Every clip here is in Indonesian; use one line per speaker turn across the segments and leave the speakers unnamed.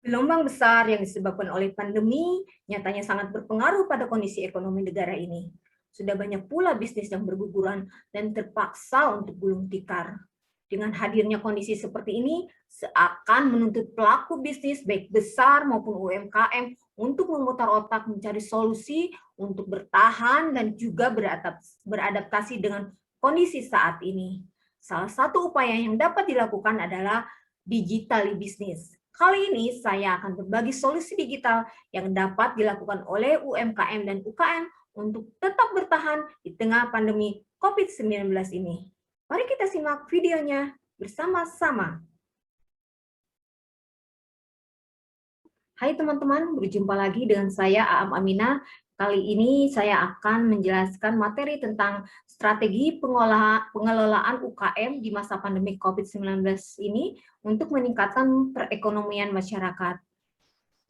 Gelombang besar yang disebabkan oleh pandemi nyatanya sangat berpengaruh pada kondisi ekonomi negara ini. Sudah banyak pula bisnis yang berguguran dan terpaksa untuk gulung tikar. Dengan hadirnya kondisi seperti ini, seakan menuntut pelaku bisnis baik besar maupun UMKM untuk memutar otak mencari solusi untuk bertahan dan juga beradaptasi dengan kondisi saat ini. Salah satu upaya yang dapat dilakukan adalah digital bisnis. Kali ini saya akan berbagi solusi digital yang dapat dilakukan oleh UMKM dan UKM untuk tetap bertahan di tengah pandemi COVID-19 ini. Mari kita simak videonya bersama-sama. Hai teman-teman, berjumpa lagi dengan saya Aam Aminah. Kali ini saya akan menjelaskan materi tentang strategi pengelolaan UKM di masa pandemi COVID-19 ini untuk meningkatkan perekonomian masyarakat.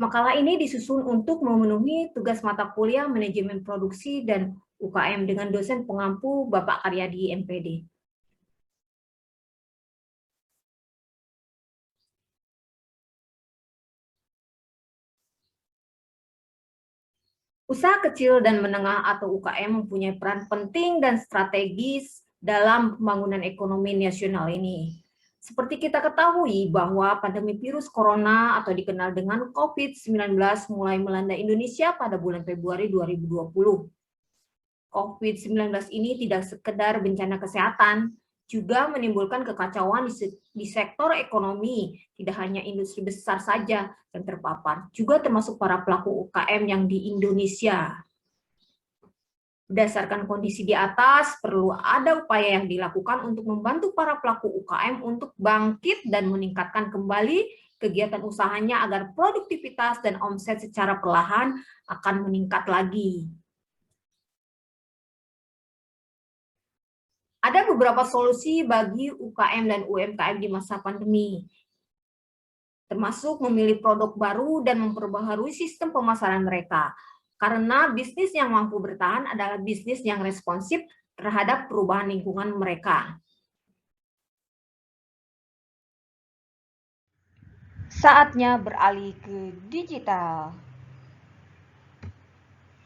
Makalah ini disusun untuk memenuhi tugas mata kuliah manajemen produksi dan UKM dengan dosen pengampu Bapak Karyadi MPD. Usaha kecil dan menengah atau UKM mempunyai peran penting dan strategis dalam pembangunan ekonomi nasional ini. Seperti kita ketahui bahwa pandemi virus corona atau dikenal dengan COVID-19 mulai melanda Indonesia pada bulan Februari 2020. COVID-19 ini tidak sekedar bencana kesehatan, juga menimbulkan kekacauan di sektor ekonomi. Tidak hanya industri besar saja yang terpapar, juga termasuk para pelaku UKM yang di Indonesia. Berdasarkan kondisi di atas, perlu ada upaya yang dilakukan untuk membantu para pelaku UKM untuk bangkit dan meningkatkan kembali kegiatan usahanya agar produktivitas dan omset secara perlahan akan meningkat lagi. Ada beberapa solusi bagi UKM dan UMKM di masa pandemi, termasuk memilih produk baru dan memperbaharui sistem pemasaran mereka. Karena bisnis yang mampu bertahan adalah bisnis yang responsif terhadap perubahan lingkungan mereka.
Saatnya beralih ke digital.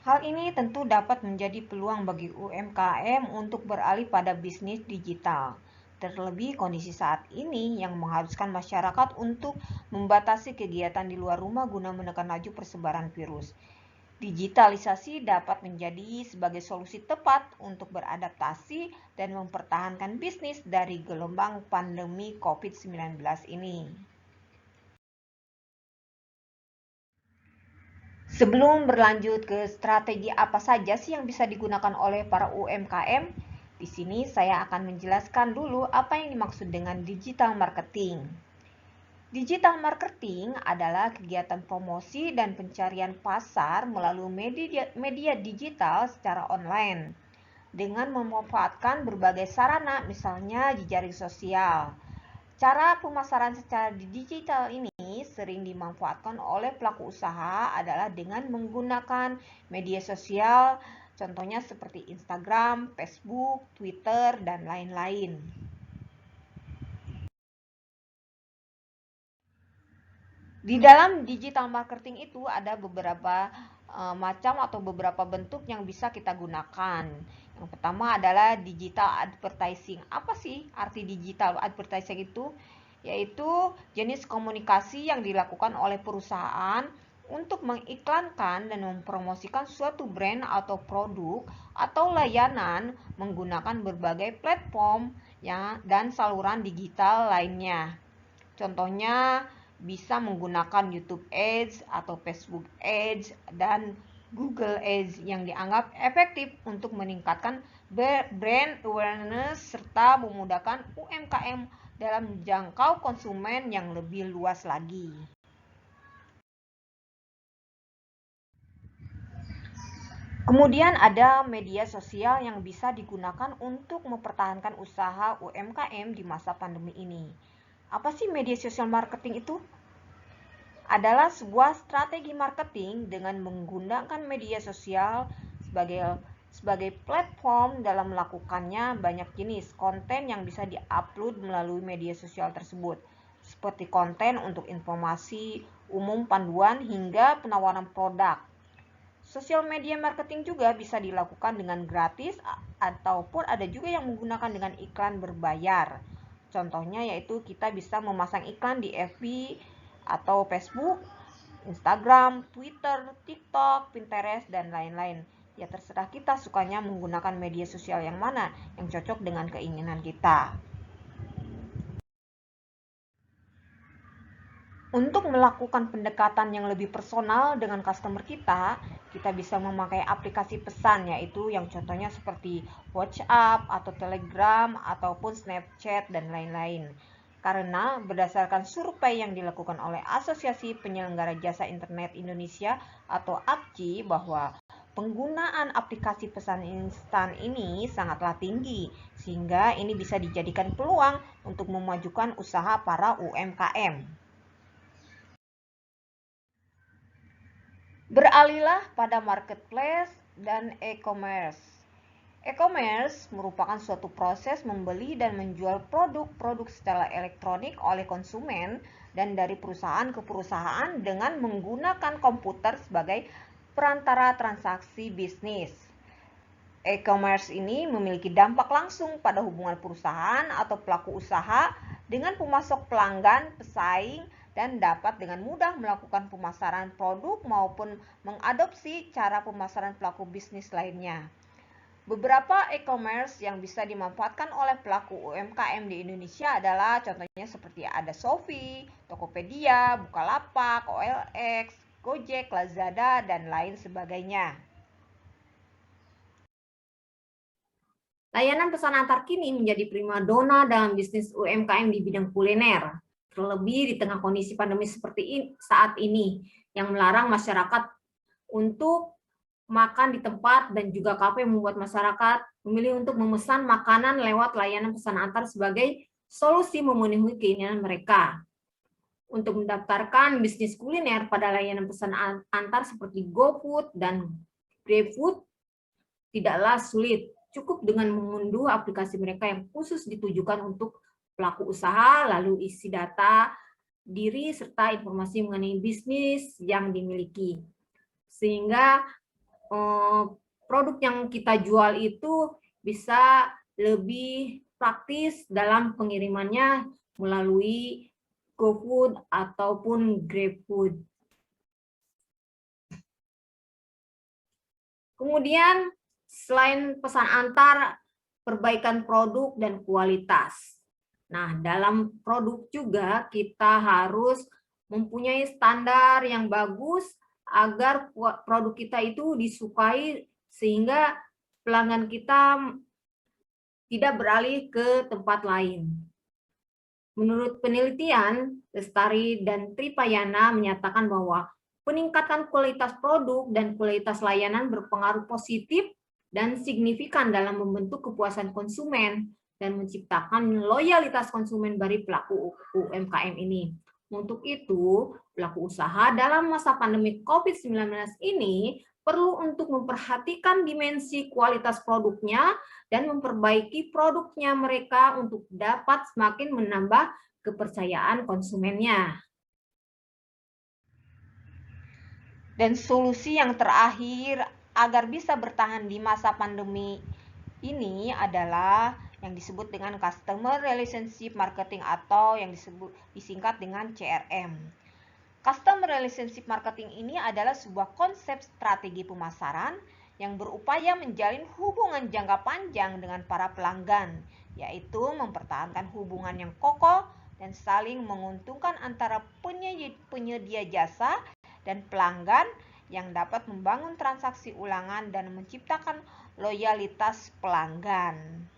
Hal ini tentu dapat menjadi peluang bagi UMKM untuk beralih pada bisnis digital. Terlebih kondisi saat ini yang mengharuskan masyarakat untuk membatasi kegiatan di luar rumah guna menekan laju persebaran virus. Digitalisasi dapat menjadi sebagai solusi tepat untuk beradaptasi dan mempertahankan bisnis dari gelombang pandemi COVID-19 ini. Sebelum berlanjut ke strategi apa saja sih yang bisa digunakan oleh para UMKM, di sini saya akan menjelaskan dulu apa yang dimaksud dengan digital marketing. Digital marketing adalah kegiatan promosi dan pencarian pasar melalui media digital secara online dengan memanfaatkan berbagai sarana, misalnya jejaring sosial. Cara pemasaran secara digital ini sering dimanfaatkan oleh pelaku usaha adalah dengan menggunakan media sosial, contohnya seperti Instagram, Facebook, Twitter, dan lain-lain. Di dalam digital marketing itu ada beberapa macam atau beberapa bentuk yang bisa kita gunakan. Yang pertama adalah digital advertising. Apa sih arti digital advertising itu? Yaitu jenis komunikasi yang dilakukan oleh perusahaan untuk mengiklankan dan mempromosikan suatu brand atau produk atau layanan menggunakan berbagai platform dan saluran digital lainnya. Contohnya bisa menggunakan YouTube Ads atau Facebook Ads dan Google Ads yang dianggap efektif untuk meningkatkan brand awareness serta memudahkan UMKM dalam menjangkau konsumen yang lebih luas lagi. Kemudian ada media sosial yang bisa digunakan untuk mempertahankan usaha UMKM di masa pandemi ini. Apa sih media sosial marketing itu? Adalah sebuah strategi marketing dengan menggunakan media sosial sebagai platform dalam melakukannya banyak jenis konten yang bisa diupload melalui media sosial tersebut. seperti konten untuk informasi umum, panduan, hingga penawaran produk. Sosial media marketing juga bisa dilakukan dengan gratis ataupun ada juga yang menggunakan dengan iklan berbayar. Contohnya yaitu kita bisa memasang iklan di FB atau Facebook, Instagram, Twitter, TikTok, Pinterest, dan lain-lain. Ya terserah kita sukanya menggunakan media sosial yang mana yang cocok dengan keinginan kita. Untuk melakukan pendekatan yang lebih personal dengan customer kita bisa memakai aplikasi pesan, yaitu yang contohnya seperti WhatsApp atau Telegram ataupun Snapchat dan lain-lain. Karena berdasarkan survei yang dilakukan oleh Asosiasi Penyelenggara Jasa Internet Indonesia atau APJI bahwa penggunaan aplikasi pesan instan ini sangatlah tinggi, sehingga ini bisa dijadikan peluang untuk memajukan usaha para UMKM. Beralihlah pada marketplace dan e-commerce. E-commerce merupakan suatu proses membeli dan menjual produk-produk secara elektronik oleh konsumen dan dari perusahaan ke perusahaan dengan menggunakan komputer sebagai perantara transaksi bisnis. E-commerce ini memiliki dampak langsung pada hubungan perusahaan atau pelaku usaha dengan pemasok, pelanggan, pesaing, dan dapat dengan mudah melakukan pemasaran produk maupun mengadopsi cara pemasaran pelaku bisnis lainnya. Beberapa e-commerce yang bisa dimanfaatkan oleh pelaku UMKM di Indonesia adalah contohnya seperti ada Shopee, Tokopedia, Bukalapak, OLX, Gojek, Lazada, dan lain sebagainya.
Layanan pesan antar kini menjadi primadona dalam bisnis UMKM di bidang kuliner. Terlebih di tengah kondisi pandemi seperti saat ini, yang melarang masyarakat untuk makan di tempat dan juga kafe membuat masyarakat memilih untuk memesan makanan lewat layanan pesan antar sebagai solusi memenuhi keinginan mereka. Untuk mendaftarkan bisnis kuliner pada layanan pesan antar seperti GoFood dan GrabFood tidaklah sulit. Cukup dengan mengunduh aplikasi mereka yang khusus ditujukan untuk pelaku usaha, lalu isi data diri serta informasi mengenai bisnis yang dimiliki. Sehingga produk yang kita jual itu bisa lebih praktis dalam pengirimannya melalui GoFood ataupun GrabFood. Kemudian selain pesan antar, perbaikan produk dan kualitas. Nah, dalam produk juga kita harus mempunyai standar yang bagus agar produk kita itu disukai sehingga pelanggan kita tidak beralih ke tempat lain. Menurut penelitian, Lestari dan Tripayana menyatakan bahwa peningkatan kualitas produk dan kualitas layanan berpengaruh positif dan signifikan dalam membentuk kepuasan konsumen dan menciptakan loyalitas konsumen dari pelaku UMKM ini. Untuk itu, pelaku usaha dalam masa pandemi COVID-19 ini perlu untuk memperhatikan dimensi kualitas produknya dan memperbaiki produknya mereka untuk dapat semakin menambah kepercayaan konsumennya.
Dan solusi yang terakhir agar bisa bertahan di masa pandemi ini adalah yang disebut dengan Customer Relationship Marketing atau yang disingkat dengan CRM. Customer Relationship Marketing ini adalah sebuah konsep strategi pemasaran yang berupaya menjalin hubungan jangka panjang dengan para pelanggan, yaitu mempertahankan hubungan yang kokoh dan saling menguntungkan antara penyedia jasa dan pelanggan yang dapat membangun transaksi ulangan dan menciptakan loyalitas pelanggan.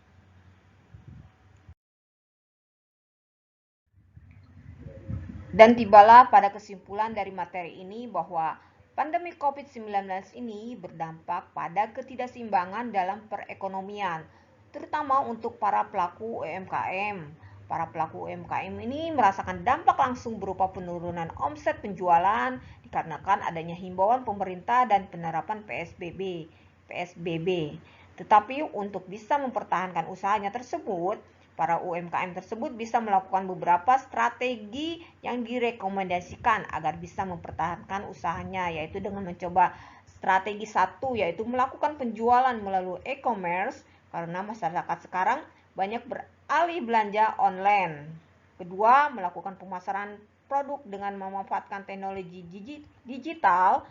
Dan tibalah pada kesimpulan dari materi ini bahwa pandemi COVID-19 ini berdampak pada ketidakseimbangan dalam perekonomian, terutama untuk para pelaku UMKM. Para pelaku UMKM ini merasakan dampak langsung berupa penurunan omset penjualan dikarenakan adanya himbauan pemerintah dan penerapan PSBB. Tetapi untuk bisa mempertahankan usahanya tersebut, Para UMKM tersebut bisa melakukan beberapa strategi yang direkomendasikan agar bisa mempertahankan usahanya, yaitu dengan mencoba strategi 1, yaitu melakukan penjualan melalui e-commerce, karena masyarakat sekarang banyak beralih belanja online. Kedua, melakukan pemasaran produk dengan memanfaatkan teknologi digital.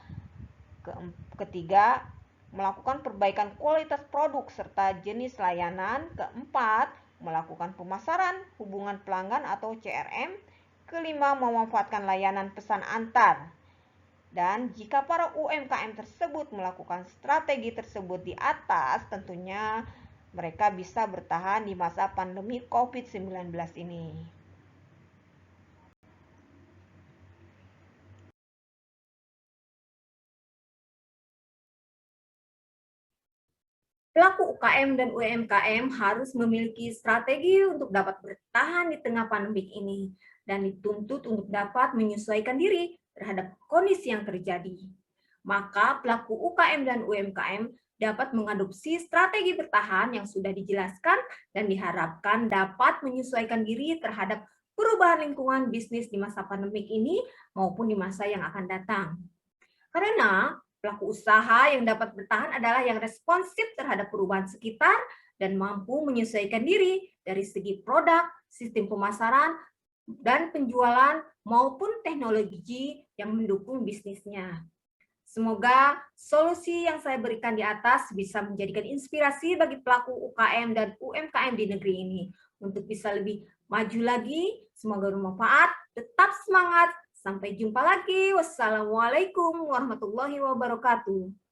Ketiga, melakukan perbaikan kualitas produk serta jenis layanan. Keempat, melakukan pemasaran hubungan pelanggan atau CRM. Kelima, memanfaatkan layanan pesan antar. Dan jika para UMKM tersebut melakukan strategi tersebut di atas, tentunya mereka bisa bertahan di masa pandemi COVID-19 ini.
Pelaku UKM dan UMKM harus memiliki strategi untuk dapat bertahan di tengah pandemik ini dan dituntut untuk dapat menyesuaikan diri terhadap kondisi yang terjadi. Maka pelaku UKM dan UMKM dapat mengadopsi strategi bertahan yang sudah dijelaskan dan diharapkan dapat menyesuaikan diri terhadap perubahan lingkungan bisnis di masa pandemik ini maupun di masa yang akan datang. Karena pelaku usaha yang dapat bertahan adalah yang responsif terhadap perubahan sekitar dan mampu menyesuaikan diri dari segi produk, sistem pemasaran, dan penjualan maupun teknologi yang mendukung bisnisnya. Semoga solusi yang saya berikan di atas bisa menjadikan inspirasi bagi pelaku UKM dan UMKM di negeri ini untuk bisa lebih maju lagi. Semoga bermanfaat. Tetap semangat. Sampai jumpa lagi. Wassalamualaikum warahmatullahi wabarakatuh.